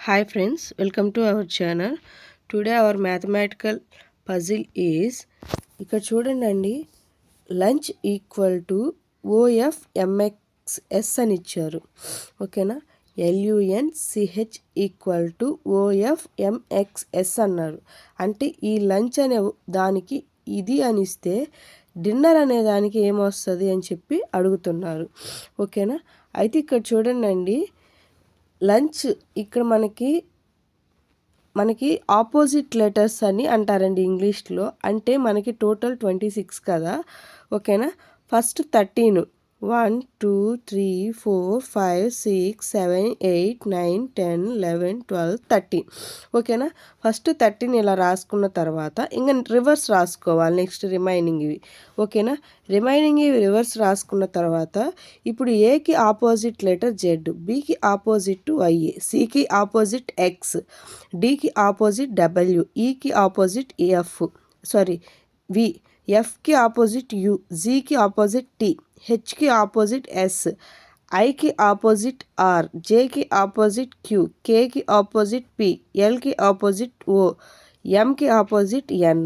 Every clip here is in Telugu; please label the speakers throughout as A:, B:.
A: Hi friends, welcome to our channel. Today our mathematical puzzle is ఇక్కడ చూడండి లంచ్ ఈక్వల్ టు OFMXS అని ఇచ్చారు. ఓకేనా, LUNCH ఈక్వల్ టు OFMXS అన్నారు. అంటే ఈ లంచ్ అనే దానికి ఇది అనిస్తే డిన్నర్ అనే దానికి ఏమొస్తుంది అని చెప్పి అడుగుతున్నారు. ఓకేనా, అయితే ఇక్కడ చూడండి లంచ్ ఇక్కడ మనకి ఆపోజిట్ లెటర్స్ అని అంటారండి ఇంగ్లీష్లో. అంటే మనకి టోటల్ 26 కదా. ఓకేనా, ఫస్ట్ 13 1 2 3 4 5 6 7 8 9 10 11 12 13. ఓకేనా, ఫస్ట్ 13 ఇలా రాసుకున్న తర్వాత ఇంకా రివర్స్ రాసుకోవాలి నెక్స్ట్ రిమైనింగ్ ఇవి. ఓకేనా, రిమైనింగ్ ఇవి రివర్స్ రాసుకున్న తర్వాత ఇప్పుడు ఏకి ఆపోజిట్ లెటర్ జెడ్, బికి ఆపోజిట్ వై, సికి ఆపోజిట్ ఎక్స్, డికి ఆపోజిట్ డబ్ల్యూ, ఈకి ఆపోజిట్ వి, ఎఫ్కి ఆపోజిట్ యు, జీకి ఆపోజిట్ టీ, హెచ్కి ఆపోజిట్ ఎస్, ఐకి ఆపోజిట్ ఆర్, జేకి ఆపోజిట్ క్యూ, కేకి ఆపోజిట్ పి, ఎల్కి ఆపోజిట్ ఓ, ఎంకి ఆపోజిట్ ఎన్.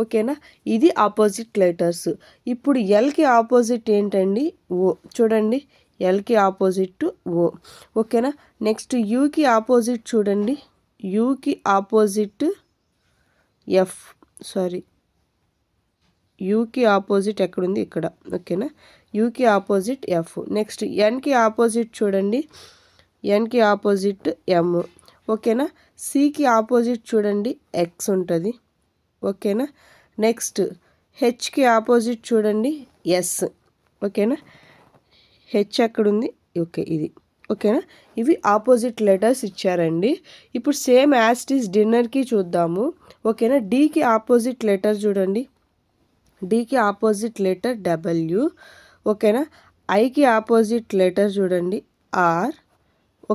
A: ఓకేనా, ఇది ఆపోజిట్ లెటర్స్. ఇప్పుడు ఎల్కి ఆపోజిట్ ఏంటండి? ఓ. చూడండి, ఎల్కి ఆపోజిట్ ఓ. ఓకేనా, నెక్స్ట్ యూకి ఆపోజిట్ చూడండి, యూకి ఆపోజిట్ యూకి ఆపోజిట్ ఎక్కడుంది? ఇక్కడ. ఓకేనా, యూకి ఆపోజిట్ ఎఫ్. నెక్స్ట్ ఎన్కి ఆపోజిట్ చూడండి, ఎన్కి ఆపోజిట్ ఎమ్. ఓకేనా, సికి ఆపోజిట్ చూడండి ఎక్స్ ఉంటుంది. ఓకేనా, నెక్స్ట్ హెచ్కి ఆపోజిట్ చూడండి ఎస్. ఓకేనా, హెచ్ ఎక్కడుంది? ఓకే, ఇది. ఓకేనా, ఇవి ఆపోజిట్ లెటర్స్ ఇచ్చారండి. ఇప్పుడు సేమ్ యాజ్ ఇట్ ఈస్ డిన్నర్కి చూద్దాము. ఓకేనా, డీకి ఆపోజిట్ లెటర్ చూడండి, డీకి ఆపోజిట్ లెటర్ డబ్ల్యూ. ఓకేనా, ఐకి ఆపోజిట్ లెటర్ చూడండి ఆర్.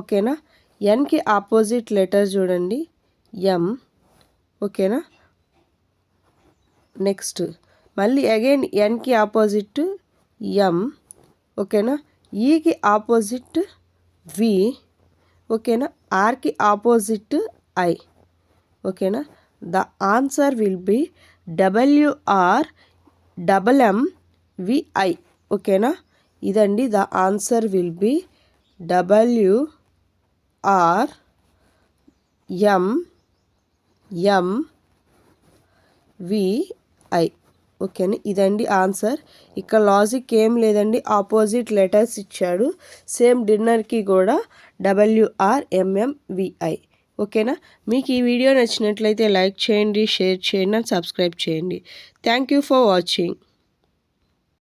A: ఓకేనా, ఎన్కి ఆపోజిట్ లెటర్ చూడండి ఎం. ఓకేనా, నెక్స్ట్ మళ్ళీ అగైన్ ఎన్కి ఆపోజిట్ ఎం. ఓకేనా, ఈకి ఆపోజిట్ వి. ఓకేనా, ఆర్కి ఆపోజిట్ ఐ. ఓకేనా, the answer will be WRMMVI. ఓకేనా, ఇదండి the answer will be WRMMVI. ఓకేనా, ఇదండి ఆన్సర్. ఇక్కడ లాజిక్ ఏం లేదండి, ఆపోజిట్ లెటర్స్ ఇచ్చాడు. సేమ్ డిన్నర్కి కూడా WRMMVI. ఓకేనా, మీకు ఈ వీడియో నచ్చినట్లయితే లైక్ చేయండి, షేర్ చేయండి, సబ్స్క్రైబ్ చేయండి. Thank you for watching.